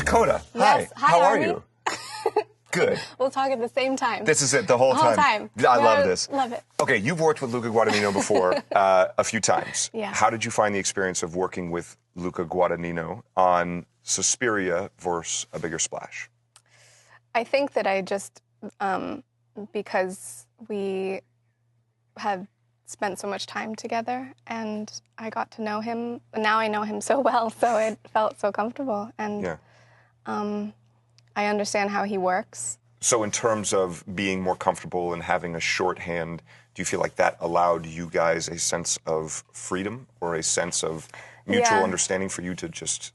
Dakota, Yes. hi. How are Armie. you? Good. We'll talk at the same time. This is it, the whole time. I love this. Love it. Okay, you've worked with Luca Guadagnino before a few times. Yeah. How did you find the experience of working with Luca Guadagnino on Suspiria versus A Bigger Splash? I think that I just, because we have spent so much time together and I got to know him, now I know him so well, so it felt so comfortable. And Yeah. I understand how he works. So in terms of being more comfortable and having a shorthand, do you feel like that allowed you guys a sense of freedom or a sense of mutual understanding for you to just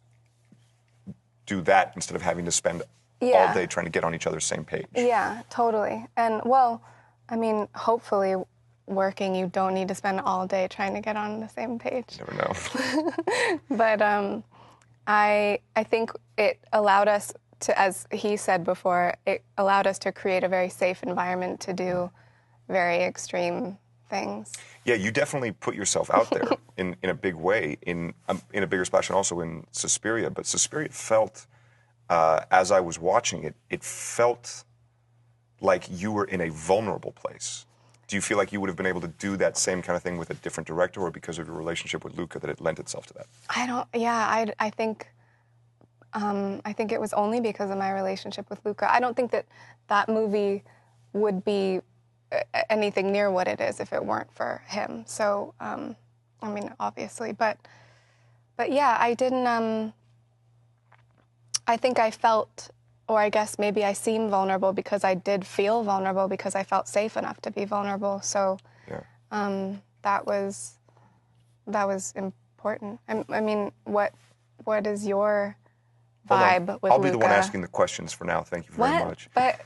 do that instead of having to spend all day trying to get on each other's same page? Yeah, totally. And, well, I mean, hopefully working, you don't need to spend all day trying to get on the same page. You never know. But I think it allowed us to, as he said before, it allowed us to create a very safe environment to do very extreme things. Yeah, you definitely put yourself out there in a big way in A Bigger Splash and also in Suspiria. But Suspiria felt, as I was watching it, it felt like you were in a vulnerable place. Do you feel like you would have been able to do that same kind of thing with a different director, or because of your relationship with Luca that it lent itself to that? I think it was only because of my relationship with Luca. I don't think that that movie would be anything near what it is if it weren't for him. So, I mean, obviously, but yeah, I didn't, I think I felt, or I guess maybe I seemed vulnerable because I did feel vulnerable because I felt safe enough to be vulnerable. So, that was important. I mean, what is your vibe with Luca? I'll be the one asking the questions for now. Thank you very much. But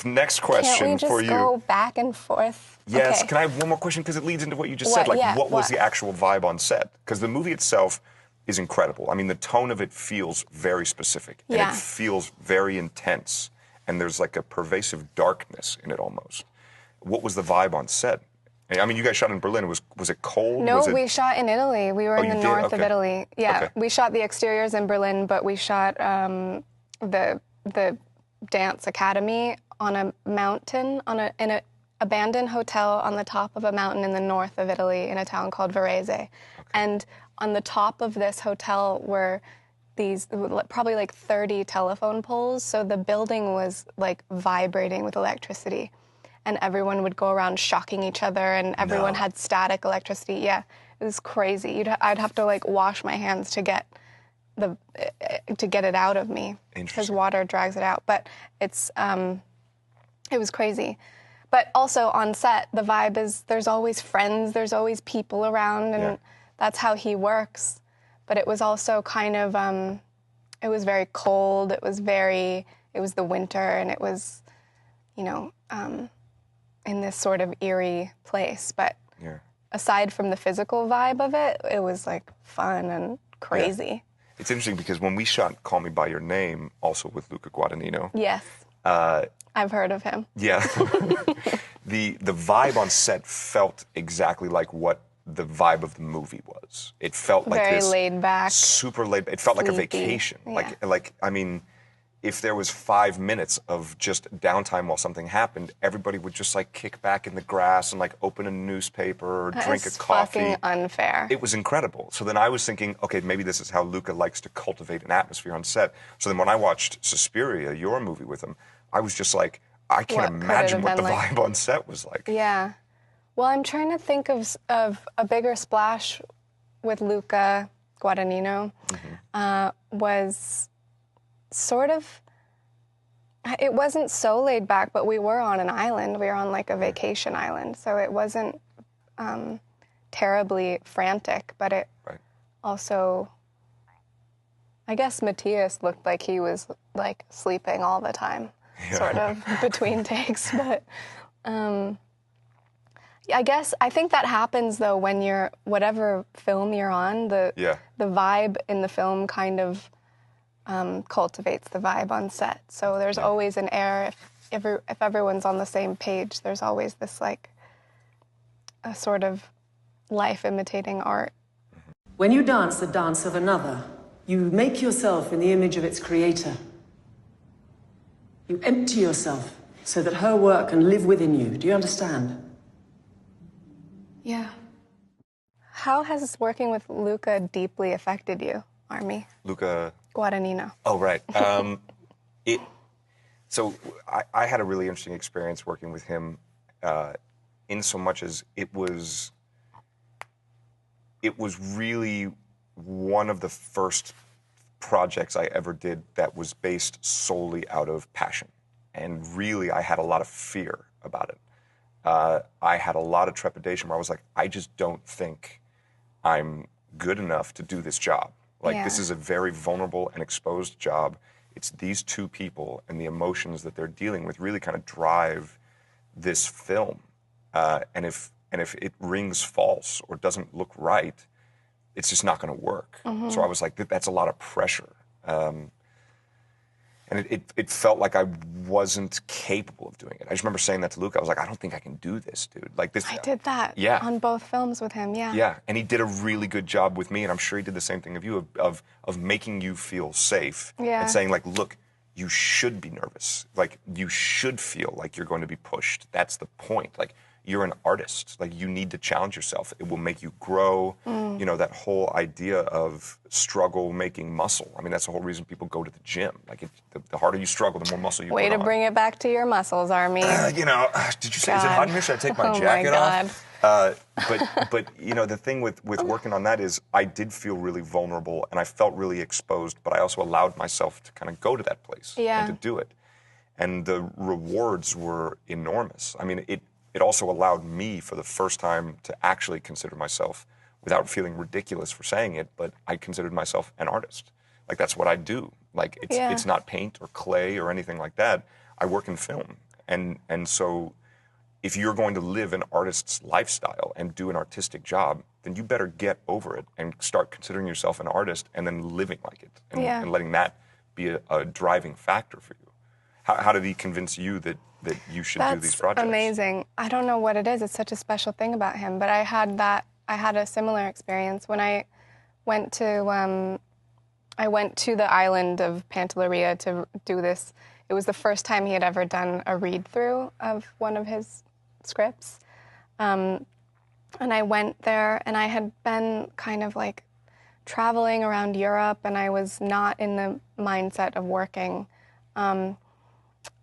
next question for you. Can't we just go back and forth? Yes. Okay. Can I have one more question? Because it leads into what you just said. Like, what was the actual vibe on set? Because the movie itself is incredible. I mean, the tone of it feels very specific. And it feels very intense. And there's like a pervasive darkness in it almost. What was the vibe on set? I mean, you guys shot in Berlin. Was it cold? No, we shot in Italy. We were in the north of Italy. Yeah, Okay. we shot the exteriors in Berlin, but we shot the dance academy on a mountain, in an abandoned hotel on the top of a mountain in the north of Italy in a town called Varese. Okay. And on the top of this hotel were these probably like 30 telephone poles, so the building was like vibrating with electricity. And everyone would go around shocking each other, and everyone had static electricity. Yeah, it was crazy. I'd have to like wash my hands to get it out of me because water drags it out. But it was crazy. But also on set, the vibe is there's always friends, there's always people around, and that's how he works. But it was also kind of it was very cold. It was the winter, and it was, you know. In this sort of eerie place. But aside from the physical vibe of it, it was like fun and crazy. Yeah. It's interesting because when we shot Call Me By Your Name, also with Luca Guadagnino. Yes. I've heard of him. Yeah. the vibe on set felt exactly like what the vibe of the movie was. It felt like very this laid back. Super laid back. It felt sleepy. Like a vacation. Yeah. Like I mean, if there was 5 minutes of just downtime while something happened, everybody would just like kick back in the grass and like open a newspaper or drink a coffee. Fucking unfair. It was incredible. So then I was thinking, okay, maybe this is how Luca likes to cultivate an atmosphere on set. So then when I watched Suspiria, your movie with him, I was just like, I can't imagine what the vibe on set was like. Yeah. Well, I'm trying to think of A Bigger Splash with Luca Guadagnino. Was sort of, it wasn't so laid back, but we were on an island. We were on like a vacation island, so it wasn't terribly frantic, but it also, I guess Matthias looked like he was like sleeping all the time, sort of between takes, but I think that happens though when you're, whatever film you're on, the vibe in the film kind of cultivates the vibe on set. So there's always an air, if everyone's on the same page, there's always this like a sort of life imitating art. When you dance the dance of another, You make yourself in the image of its creator. You empty yourself so that her work can live within you. Do you understand? Yeah. How has working with Luca deeply affected you, Armie? Luca Guadagnino. Oh, right. So I had a really interesting experience working with him, in so much as it was really one of the first projects I ever did that was based solely out of passion. And really, I had a lot of fear about it. I had a lot of trepidation where I was like, I just don't think I'm good enough to do this job. Like, this is a very vulnerable and exposed job. It's these two people and the emotions that they're dealing with really kind of drive this film. And if it rings false or doesn't look right, it's just not going to work. So I was like, that's a lot of pressure. And it felt like I wasn't capable of doing it. I just remember saying that to Luke. I was like, I don't think I can do this, dude. Like this. I did that on both films with him, Yeah, and he did a really good job with me, and I'm sure he did the same thing of you, of making you feel safe and saying, like, look, you should be nervous. Like, you should feel like you're going to be pushed. That's the point. Like, you're an artist. Like, you need to challenge yourself. It will make you grow. You know, that whole idea of struggle making muscle. I mean, that's the whole reason people go to the gym. Like, the harder you struggle, the more muscle you put on. Way to bring it back to your muscles, Armie. You know, did you say, is it hot in here? Should I take my jacket off? But you know, the thing with working on that is I did feel really vulnerable and I felt really exposed, but I also allowed myself to kind of go to that place and to do it. And the rewards were enormous. I mean, it also allowed me for the first time to actually consider myself, without feeling ridiculous for saying it, but I considered myself an artist. Like, that's what I do. Like, it's not paint or clay or anything like that. I work in film. And so if you're going to live an artist's lifestyle and do an artistic job, then you better get over it and start considering yourself an artist and then living like it and letting that be a driving factor for you. How did he convince you that you should do these projects? That's amazing. I don't know what it is. It's such a special thing about him. But I had a similar experience when I went to the island of Pantelleria to do this. It was the first time he had ever done a read-through of one of his scripts. And I went there, and I had been kind of like traveling around Europe, and I was not in the mindset of working.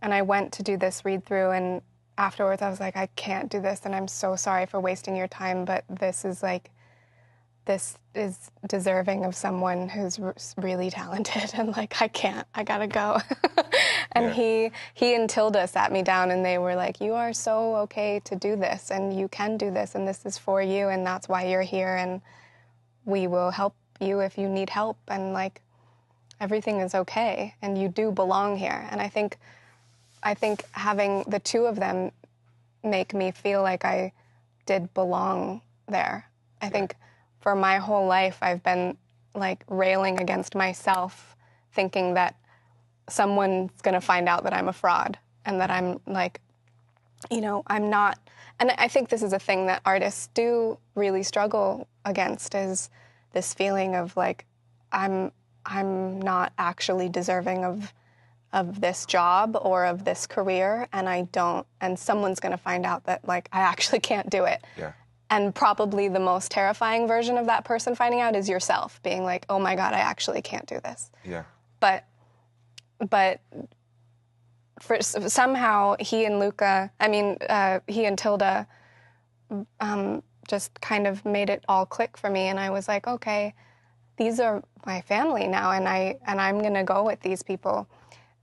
And I went to do this read-through, and afterwards I was like, I can't do this, and I'm so sorry for wasting your time, but this is deserving of someone who's really talented, and like, I can't, I gotta go. And he and Tilda sat me down, and they were like, you are so okay to do this, and you can do this, and this is for you, and that's why you're here, and we will help you if you need help, and like, everything is okay, and you do belong here. And I think having the two of them make me feel like I did belong there. I think for my whole life, I've been like railing against myself, thinking that someone's going to find out that I'm a fraud and that I'm like, you know, I'm not. And I think this is a thing that artists do really struggle against, is this feeling of like, I'm not actually deserving of this job or of this career, and someone's going to find out that like I actually can't do it. Yeah. And probably the most terrifying version of that person finding out is yourself, being like, oh my God, I actually can't do this. Yeah. But somehow he and Tilda just kind of made it all click for me, and I was like, okay, these are my family now, and I'm going to go with these people.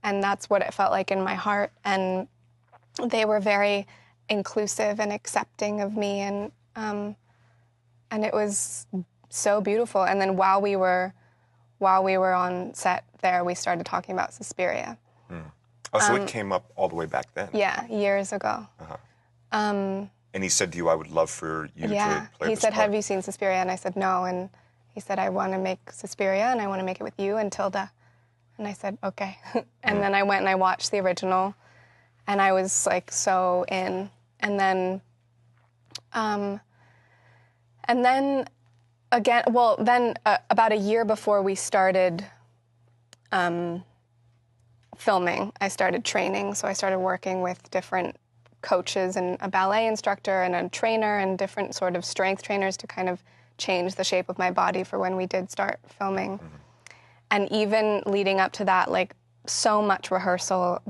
And that's what it felt like in my heart. And they were very inclusive and accepting of me, and it was so beautiful. And then while we were on set there, we started talking about Suspiria. Oh, so it came up all the way back then? Yeah, years ago. And he said to you, I would love for you to play this part. He said, have you seen Suspiria? And I said, no. And he said, I want to make Suspiria, and I want to make it with you and Tilda. And I said, okay. And then I went and I watched the original, and I was like so in. And then Again, well, then about a year before we started filming, I started training. So I started working with different coaches and a ballet instructor and a trainer and different sort of strength trainers to kind of change the shape of my body for when we did start filming. And even leading up to that, like so much rehearsal,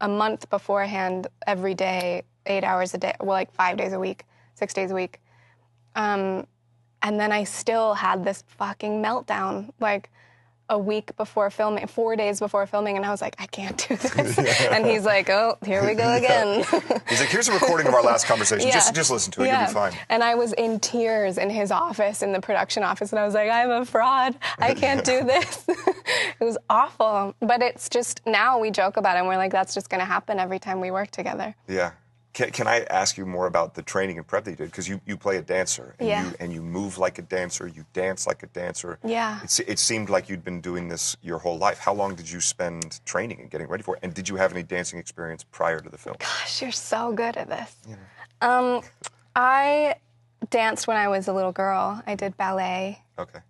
a month beforehand, every day, 8 hours a day, well, like 5 days a week, 6 days a week. And then I still had this fucking meltdown, like a week before filming, 4 days before filming, and I was like, I can't do this. And he's like, oh, here we go again. He's like, here's a recording of our last conversation. Just listen to it, you'll be fine. And I was in tears in his office, in the production office, and I was like, I'm a fraud. I can't do this. It was awful. But it's just, now we joke about it, and we're like, that's just going to happen every time we work together. Yeah. Can I ask you more about the training and prep that you did? Because you play a dancer, and you move like a dancer, you dance like a dancer. Yeah. It seemed like you'd been doing this your whole life. How long did you spend training and getting ready for it? And did you have any dancing experience prior to the film? Gosh, you're so good at this. Yeah. I danced when I was a little girl. I did ballet. Okay.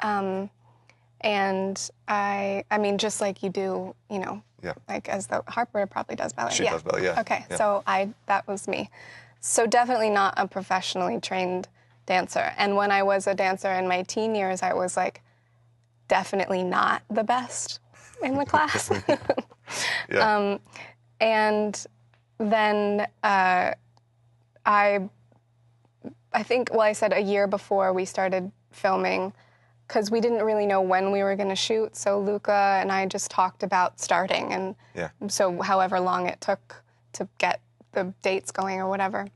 And I mean, just like you do, you know, like as the Harper probably does ballet. She does ballet, yeah. Okay, yeah. so that was me. So definitely not a professionally trained dancer. And when I was a dancer in my teen years, I was like definitely not the best in the class. Yeah. And then I think, well, I said a year before we started filming, because we didn't really know when we were going to shoot. So Luca and I just talked about starting, and so however long it took to get the dates going or whatever.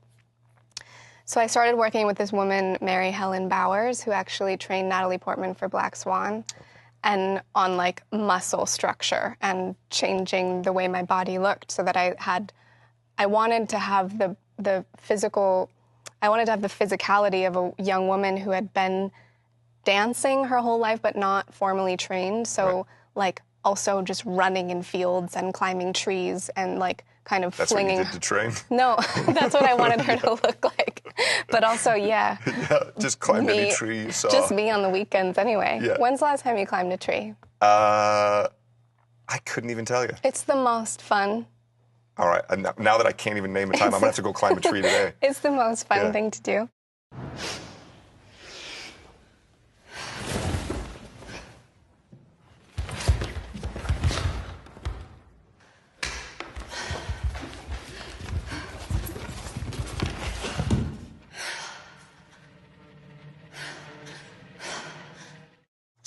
So I started working with this woman, Mary Helen Bowers, who actually trained Natalie Portman for Black Swan, and on like muscle structure and changing the way my body looked, so that I wanted to have the physicality of a young woman who had been dancing her whole life, but not formally trained. So like also just running in fields and climbing trees and like kind of flinging. That's what you did to train? No, that's what I wanted her to look like. But also, yeah, just climb any tree you saw. Just me on the weekends anyway. Yeah. When's the last time you climbed a tree? I couldn't even tell you. It's the most fun. All right, now that I can't even name a time, I'm going to have to go climb a tree today. It's the most fun thing to do.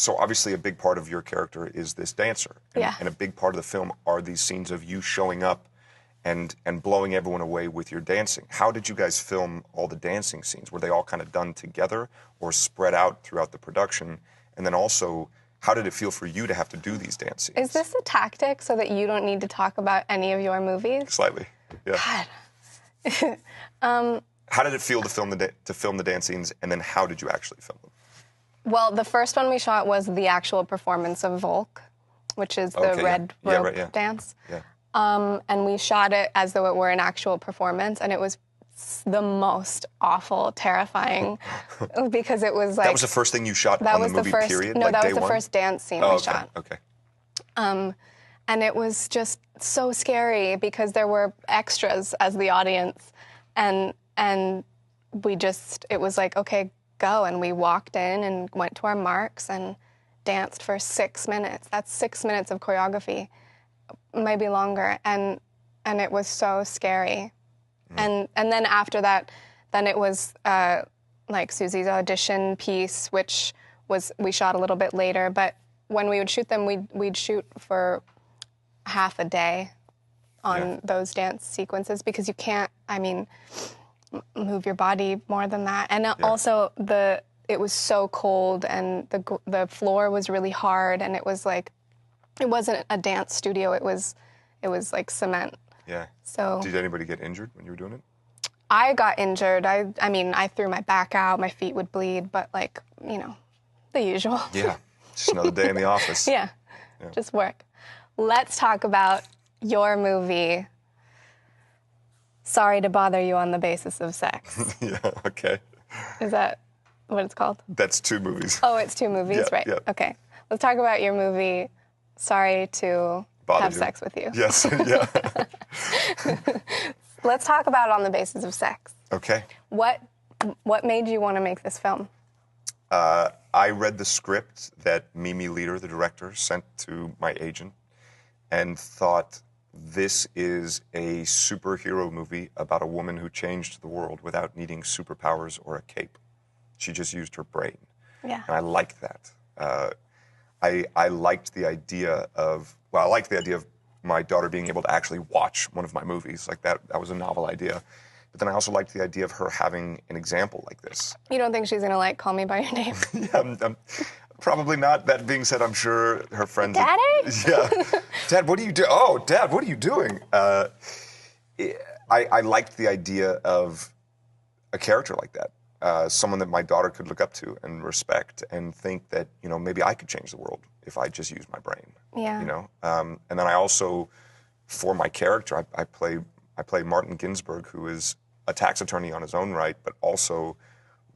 So obviously a big part of your character is this dancer. And a big part of the film are these scenes of you showing up and blowing everyone away with your dancing. How did you guys film all the dancing scenes? Were they all kind of done together or spread out throughout the production? And then also, how did it feel for you to have to do these dance scenes? Is this a tactic so that you don't need to talk about any of your movies? Slightly, yeah. God. How did it feel to film the dance scenes, and then how did you actually film them? Well, the first one we shot was the actual performance of Volk, which is the red rope dance. Yeah. And we shot it as though it were an actual performance, and it was the most awful, terrifying, because it was like... That was the first thing you shot on the movie, period? No, like that was the first dance scene we shot. Okay. And it was just so scary because there were extras as the audience, and we just, it was like, okay, go. And we walked in and went to our marks and danced for 6 minutes. That's 6 minutes of choreography, maybe longer. And it was so scary. And then after that, then it was like Susie's audition piece, which was, we shot a little bit later. But when we would shoot them, we'd shoot for half a day on those dance sequences, because you can't, I mean, move your body more than that. And also it was so cold, and the floor was really hard, and it was like, it wasn't a dance studio, it was like cement. Yeah. So did anybody get injured when you were doing it? I got injured. I mean, I threw my back out, my feet would bleed, but like, you know, the usual. Yeah. Just another day in the office. Yeah. Just work. Let's talk about your movie, Sorry to Bother You on the Basis of Sex. Yeah, okay. Is that... what it's called? That's 2 movies. Oh, it's 2 movies, Yeah, right? yeah. Okay. Let's talk about your movie, Sorry to Bother Have you. Sex with You. Yes, yeah. Let's talk about On the Basis of Sex. Okay. What made you want to make this film? I read the script that Mimi Leader, the director, sent to my agent and thought, this is a superhero movie about a woman who changed the world without needing superpowers or a cape. She just used her brain. Yeah. And I liked that. I liked the idea of, I liked the idea of my daughter being able to actually watch one of my movies. Like that was a novel idea. But then I also liked the idea of her having an example like this. You don't think she's going to, like, call me by your name? Yeah, probably not. That being said, I'm sure her friends... Daddy? Yeah. Dad, what are you doing? Oh, Dad, what are you doing? I liked the idea of a character like that. Someone that my daughter could look up to and respect and think that, maybe I could change the world if I just used my brain. Yeah. And then I also, for my character, I play Martin Ginsburg, who is a tax attorney on his own right, but also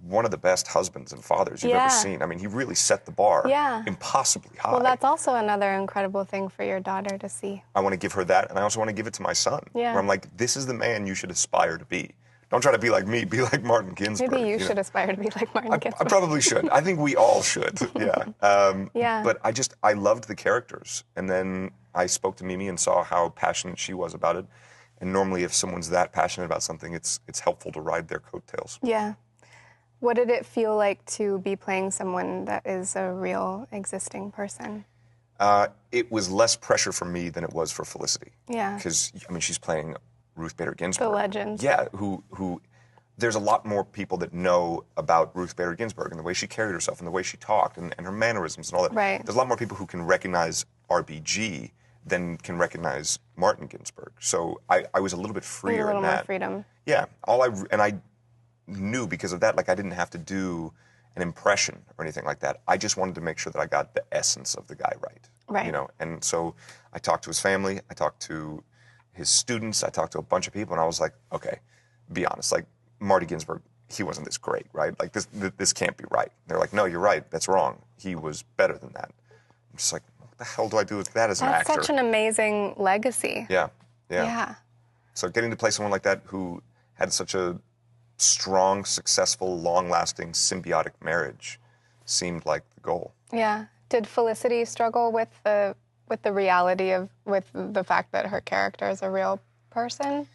one of the best husbands and fathers you've ever seen. I mean, he really set the bar impossibly high. Well, that's also another incredible thing for your daughter to see. I want to give her that, and I also want to give it to my son. Yeah. Where I'm like, this is the man you should aspire to be. Don't try to be like me, be like Martin Ginsburg. Maybe you should aspire to be like Martin Ginsburg. I probably should. I think we all should, yeah. Yeah. But I loved the characters. And then I spoke to Mimi and saw how passionate she was about it. And normally if someone's that passionate about something, it's helpful to ride their coattails. Yeah. What did it feel like to be playing someone that is a real existing person? It was less pressure for me than it was for Felicity. Yeah. Because, she's playing Ruth Bader Ginsburg. The legend. Yeah, who there's a lot more people that know about Ruth Bader Ginsburg and the way she carried herself and the way she talked and her mannerisms and all that. Right. There's a lot more people who can recognize RBG than can recognize Martin Ginsburg. So I was a little bit freer a little in that. more freedom. Yeah. I knew because of that, like I didn't have to do an impression or anything like that. I just wanted to make sure that I got the essence of the guy right. Right. And so I talked to his family, I talked to his students, I talked to a bunch of people, and I was like, okay, be honest, like Marty Ginsburg, he wasn't this great, right? Like this can't be right. They're like, no, you're right, that's wrong. He was better than that. I'm just like, what the hell do I do with that as an actor? That's such an amazing legacy. Yeah. So getting to play someone like that who had such a strong, successful, long-lasting, symbiotic marriage seemed like the goal. Yeah. Did Felicity struggle with the reality of the fact that her character is a real person?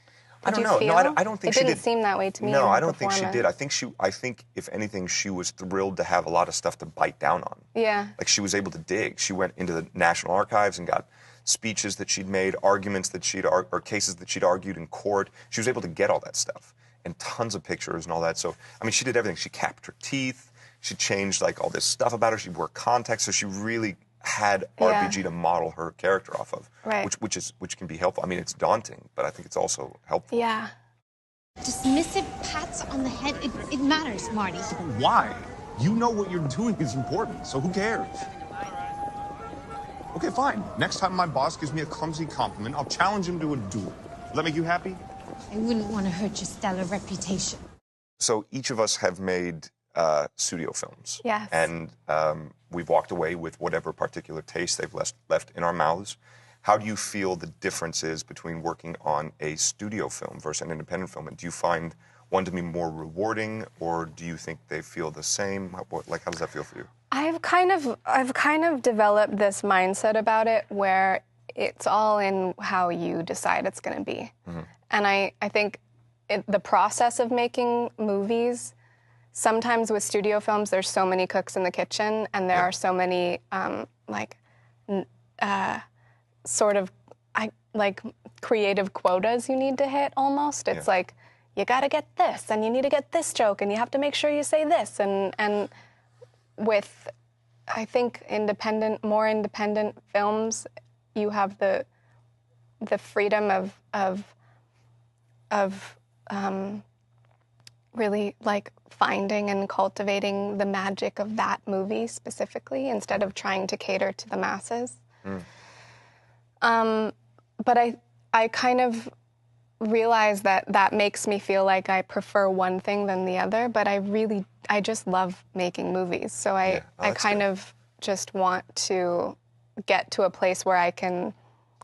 I don't know. No, I don't think she did. It didn't seem that way to me. No, I don't think she did. I think if anything, she was thrilled to have a lot of stuff to bite down on. Yeah. Like she was able to dig. She went into the National Archives and got speeches that she'd made, arguments that or cases that she'd argued in court. She was able to get all that stuff and tons of pictures and all that. So, she did everything. She capped her teeth. She changed like all this stuff about her. She wore contacts. So she really had RBG to model her character off of, right. which can be helpful. It's daunting, but I think it's also helpful. Yeah. Dismissive pats on the head, it matters, Marty. Why? You know what you're doing is important, so who cares? Okay, fine. Next time my boss gives me a clumsy compliment, I'll challenge him to a duel. Does that make you happy? I wouldn't want to hurt your stellar reputation. So each of us have made studio films. Yes. And we've walked away with whatever particular taste they've left in our mouths. How do you feel the difference is between working on a studio film versus an independent film? And do you find one to be more rewarding, or do you think they feel the same? How does that feel for you? I've kind of developed this mindset about it where it's all in how you decide it's going to be. Mm-hmm. And I think the process of making movies, sometimes with studio films, there's so many cooks in the kitchen, and there are so many creative quotas you need to hit almost. It's like, you got to get this, and you need to get this joke, and you have to make sure you say this. And with, I think, more independent films, you have the freedom of really like finding and cultivating the magic of that movie specifically instead of trying to cater to the masses. But I kind of realize that that makes me feel like I prefer one thing than the other, but I just love making movies. So I kind of just want to get to a place where I can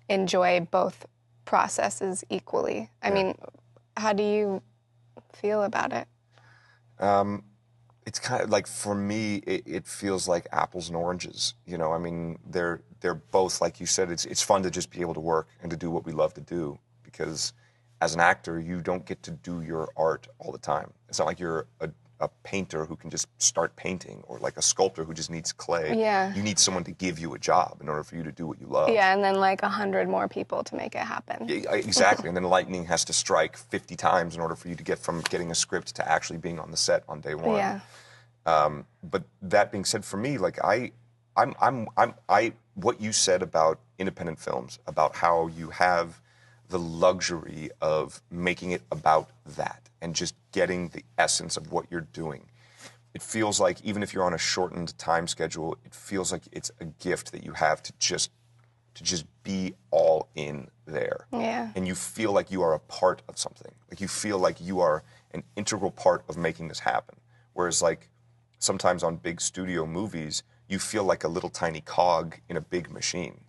enjoy both processes equally. I mean, how do you feel about it? It's kind of like, for me, it feels like apples and oranges. You know, I mean, they're both, like you said, it's fun to just be able to work and to do what we love to do, because as an actor, you don't get to do your art all the time. It's not like you're a painter who can just start painting, or like a sculptor who just needs clay. Yeah. You need someone to give you a job in order for you to do what you love. Yeah, and then like 100 more people to make it happen. Yeah, exactly. And then lightning has to strike 50 times in order for you to get from getting a script to actually being on the set on day one. Yeah. But that being said, for me, like what you said about independent films, about how you have the luxury of making it about that and just getting the essence of what you're doing. It feels like, even if you're on a shortened time schedule, it feels like it's a gift that you have to just be all in there. Yeah. And you feel like you are a part of something. Like, you feel like you are an integral part of making this happen. Whereas, like, sometimes on big studio movies, you feel like a little tiny cog in a big machine.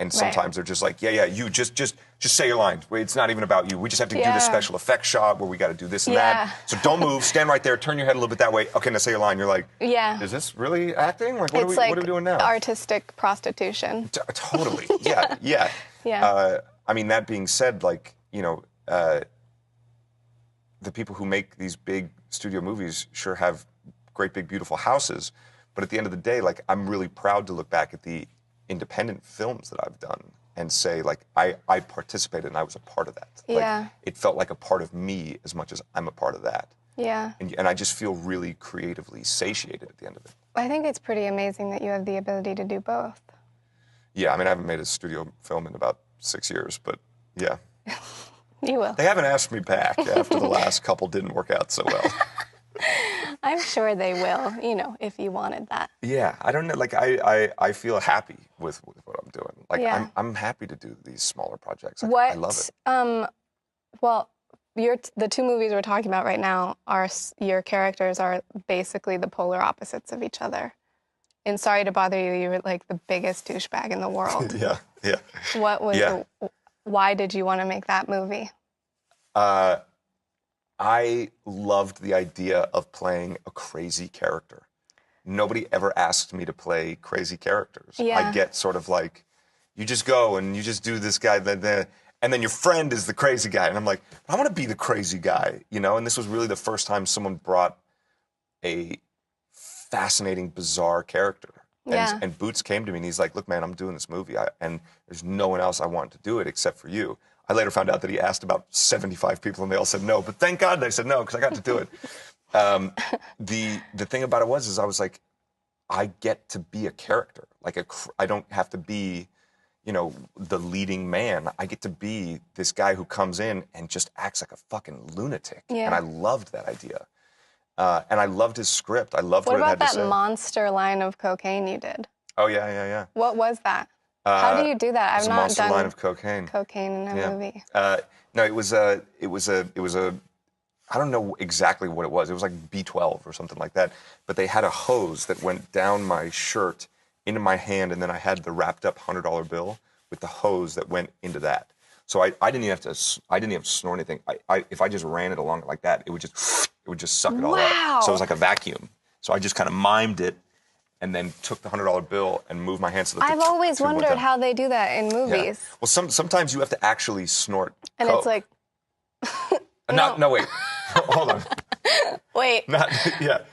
And sometimes they're just like, yeah, you just say your lines. It's not even about you. We just have to do this special effects shot where we got to do this and that. So don't move, stand right there, turn your head a little bit that way. Okay, now say your line. You're like, is this really acting? Like, what are we doing now? Artistic prostitution. Totally, yeah. I mean, that being said, like, you know, the people who make these big studio movies sure have great, big, beautiful houses. But at the end of the day, like, I'm really proud to look back at the independent films that I've done and say, like, I participated and I was a part of that. Yeah. Like, it felt like a part of me as much as I'm a part of that. Yeah. And I just feel really creatively satiated at the end of it. I think it's pretty amazing that you have the ability to do both. Yeah, I mean, I haven't made a studio film in about 6 years, but yeah. You will. They haven't asked me back after the last couple didn't work out so well. I'm sure they will, you know, if you wanted that. Yeah, I don't know. Like, I feel happy with what I'm doing. Like, I'm happy to do these smaller projects. Like, I love it. Well, the two movies we're talking about right now your characters are basically the polar opposites of each other. In Sorry to Bother You, you were like the biggest douchebag in the world. Yeah. What was why did you want to make that movie? I loved the idea of playing a crazy character. Nobody ever asked me to play crazy characters. Yeah. I get sort of like, you just go and you just do this guy, and then your friend is the crazy guy. And I'm like, I want to be the crazy guy, you know? And this was really the first time someone brought a fascinating, bizarre character. Yeah. And Boots came to me and he's like, look, man, I'm doing this movie, and there's no one else I want to do it except for you. I later found out that he asked about 75 people and they all said no, but thank God they said no, because I got to do it. The thing about it was I was like, I get to be a character. Like, I don't have to be, you know, the leading man. I get to be this guy who comes in and just acts like a fucking lunatic. Yeah. And I loved that idea. And I loved his script. I loved what it had to say. What about that monster line of cocaine you did? Oh, yeah. What was that? How do you do that? I've not monster done line of cocaine. Cocaine in a movie. No, it was a. I don't know exactly what it was. It was like B12 or something like that. But they had a hose that went down my shirt into my hand, and then I had the wrapped up $100 bill with the hose that went into that. So I didn't even have to. I didn't even have to snort anything. If I just ran it along like that, it would just suck it all out. So it was like a vacuum. So I just kind of mimed it, and then took the $100 bill and moved my hands. So that I've always wondered how they do that in movies. Yeah. Well, sometimes you have to actually snort and coke. It's like... No, wait. Hold on. Wait.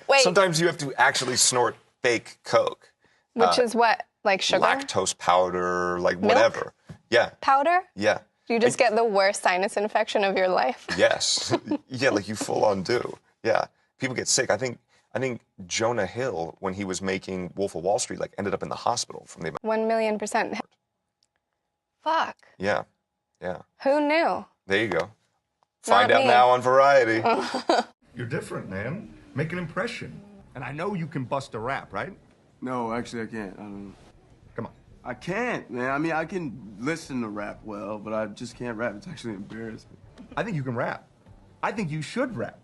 Wait. Sometimes you have to actually snort fake Coke. Which is what? Like sugar? Lactose powder, like Milk? whatever. Yeah. Powder? Yeah. You just get the worst sinus infection of your life. Yes. Yeah, like you full on do. Yeah. People get sick. I think Jonah Hill, when he was making Wolf of Wall Street, like ended up in the hospital from the... 1,000,000%. Fuck. Yeah. Who knew? There you go. Find out now on Variety. You're different, man. Make an impression. And I know you can bust a rap, right? No, actually, I can't. I don't know. Come on. I can't, man. I mean, I can listen to rap well, but I just can't rap. It's actually embarrassing. I think you can rap. I think you should rap.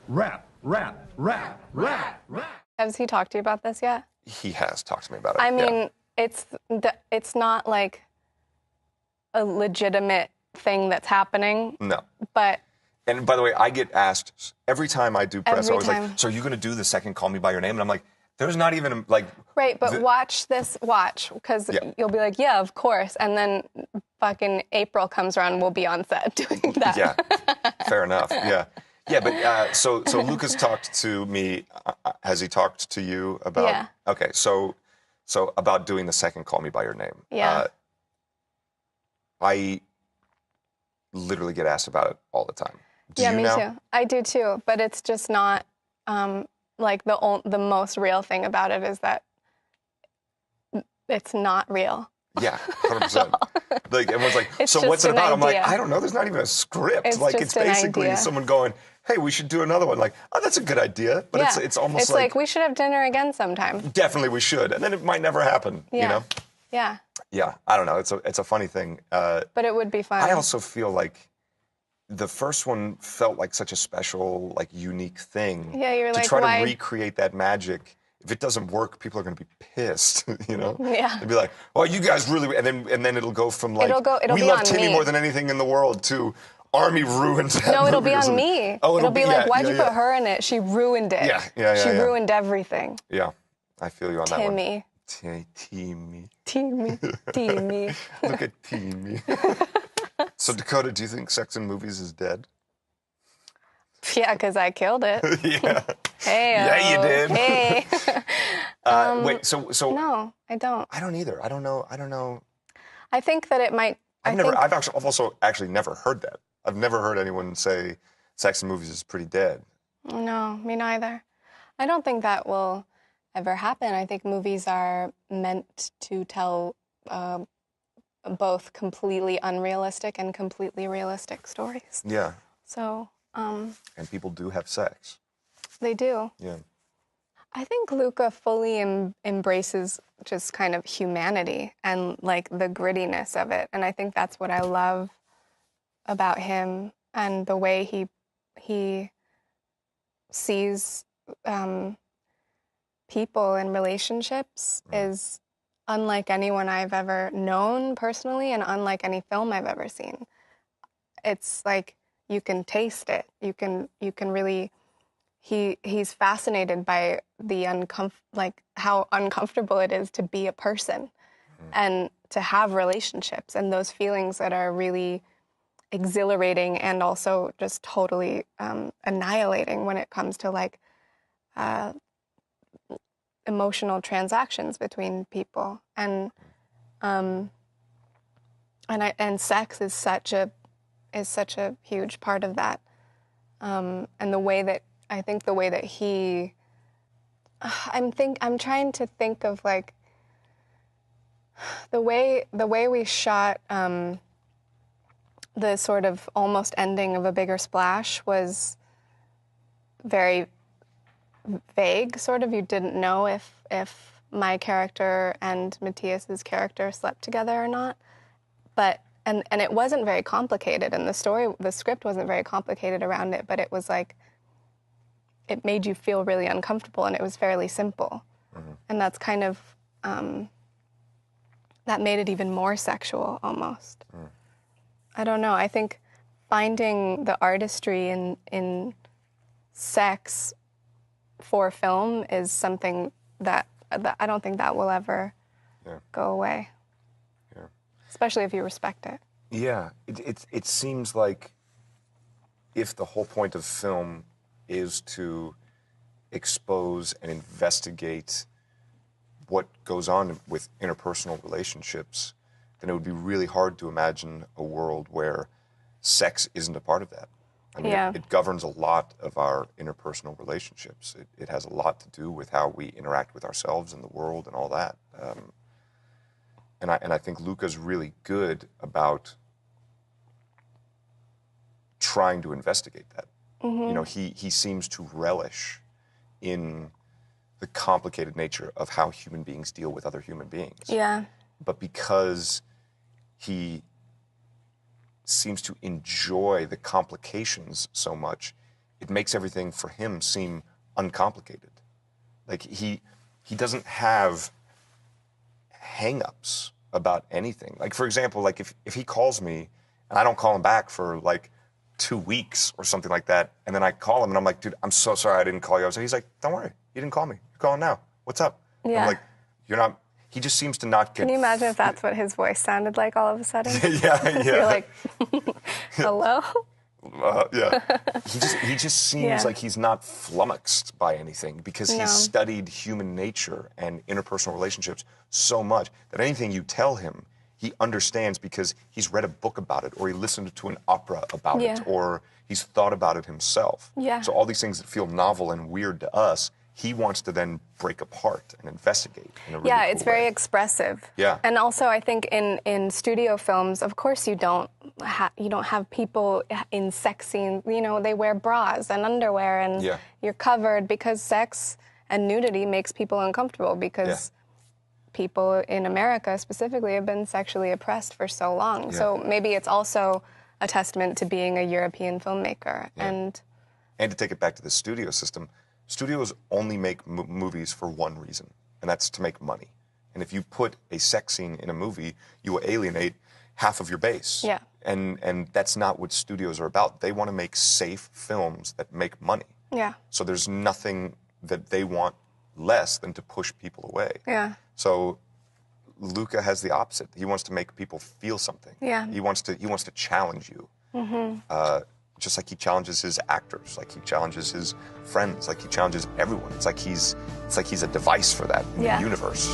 Rap, rap, rap, rap, rap. Has he talked to you about this yet? He has talked to me about it. I mean, yeah. it's not like a legitimate thing that's happening. No. But and by the way, I get asked every time I do press. I was time. like, "So are you going to do the second Call Me by Your Name?" And I'm like, "There's not even like." Right, but watch, because you'll be like, "Yeah, of course," and then fucking April comes around, we'll be on set doing that. Yeah, fair enough. Yeah, yeah, but so Lucas talked to me. Has he talked to you about? Yeah. Okay, so about doing the second Call Me by Your Name. Yeah. I literally get asked about it all the time. Do yeah, you me now? too. I do too, but it's just not like the most real thing about it is that it's not real. Yeah, 100%. Like everyone's like, It's so just what's it an about? I'm like, idea. I don't know. There's not even a script. It's like just it's an basically idea. someone going, hey, we should do another one. Like, oh, that's a good idea. But Yeah. it's almost it's like we should have dinner again sometime. definitely we should. And then it might never happen, Yeah. you know? Yeah. Yeah, I don't know. It's a funny thing. But it would be fun. I also feel like the first one felt like such a special, like unique thing. Yeah, you're to like, try why? to recreate that magic. If it doesn't work, people are going to be pissed, you know? Yeah. They'll be like, "Well, you guys really," and then it'll go from like, It'll "We be love on Timmy me. more than anything in the world," to "Armie ruined that No, it'll movie be or on something. me. Oh, it'll be like, yeah, why'd yeah, you yeah. put her in it? She ruined it. Yeah, She yeah. ruined everything. Yeah, I feel you on that one. Timmy. Timmy. Timmy. Look at Timmy. So Dakota, do you think Sex in Movies is dead? Yeah, because I killed it. Yeah. Hey. Yeah, you did. Hey. Wait, so No, I don't. I don't either. I don't know. I think that it might. I've also actually never heard that. I've never heard anyone say Sex in Movies is pretty dead. No, me neither. I don't think that will ever happen. I think movies are meant to tell both completely unrealistic and completely realistic stories. Yeah. So, And people do have sex. they do. Yeah. I think Luca fully embraces just kind of humanity and like the grittiness of it. And I think that's what I love about him and the way he sees people and relationships is unlike anyone I've ever known personally and unlike any film I've ever seen. It's like you can taste it. You can really he's fascinated by the how uncomfortable it is to be a person and to have relationships and those feelings that are really exhilarating and also just totally annihilating when it comes to like emotional transactions between people and sex is such a huge part of that and the way that I think the way that he I'm trying to think of like the way we shot the sort of almost ending of A Bigger Splash was very vague, sort of. You didn't know if my character and Matthias's character slept together or not. But and it wasn't very complicated, and the script wasn't very complicated around it, but it was like it made you feel really uncomfortable, and it was fairly simple. Mm-hmm. And that's kind of that made it even more sexual almost. Mm. I don't know. I think finding the artistry in sex for film is something that I don't think that will ever go away. Yeah. Especially if you respect it. Yeah. It seems like if the whole point of film is to expose and investigate what goes on with interpersonal relationships, then it would be really hard to imagine a world where sex isn't a part of that. I mean, it governs a lot of our interpersonal relationships. It has a lot to do with how we interact with ourselves and the world and all that. And I think Luca's really good about trying to investigate that. Mm-hmm. You know, he seems to relish in the complicated nature of how human beings deal with other human beings. Yeah. But because he seems to enjoy the complications so much, it makes everything for him seem uncomplicated. Like he doesn't have hang-ups about anything. Like, for example, like if he calls me and I don't call him back for like 2 weeks or something like that, and then I call him and I'm like, dude, I'm so sorry I didn't call you. He's like, don't worry, you didn't call me. You're calling now. What's up? Yeah. I'm like, you're not. He just seems to not get. Can you imagine if that's what his voice sounded like all of a sudden? Yeah. You're like, hello? Yeah. He just seems Yeah. like he's not flummoxed by anything because No. he's studied human nature and interpersonal relationships so much that anything you tell him, he understands because he's read a book about it, or he listened to an opera about Yeah. it, or he's thought about it himself. Yeah. So all these things that feel novel and weird to us, he wants to then break apart and investigate in a really Yeah, cool it's very way. expressive. Yeah. And also, I think in studio films, of course, you don't have people in sex scenes. You know, they wear bras and underwear, and Yeah. you're covered because sex and nudity makes people uncomfortable because people in America specifically have been sexually oppressed for so long. Yeah. So maybe it's also a testament to being a European filmmaker. Yeah. And to take it back to the studio system, studios only make movies for one reason, and that's to make money. And if you put a sex scene in a movie, you will alienate half of your base. Yeah. And that's not what studios are about. They want to make safe films that make money. Yeah. So there's nothing that they want less than to push people away. Yeah. So Luca has the opposite. He wants to make people feel something. Yeah. He wants to challenge you. Just like he challenges his actors, like he challenges his friends, like he challenges everyone. It's like he's a device for that in Yeah. the universe.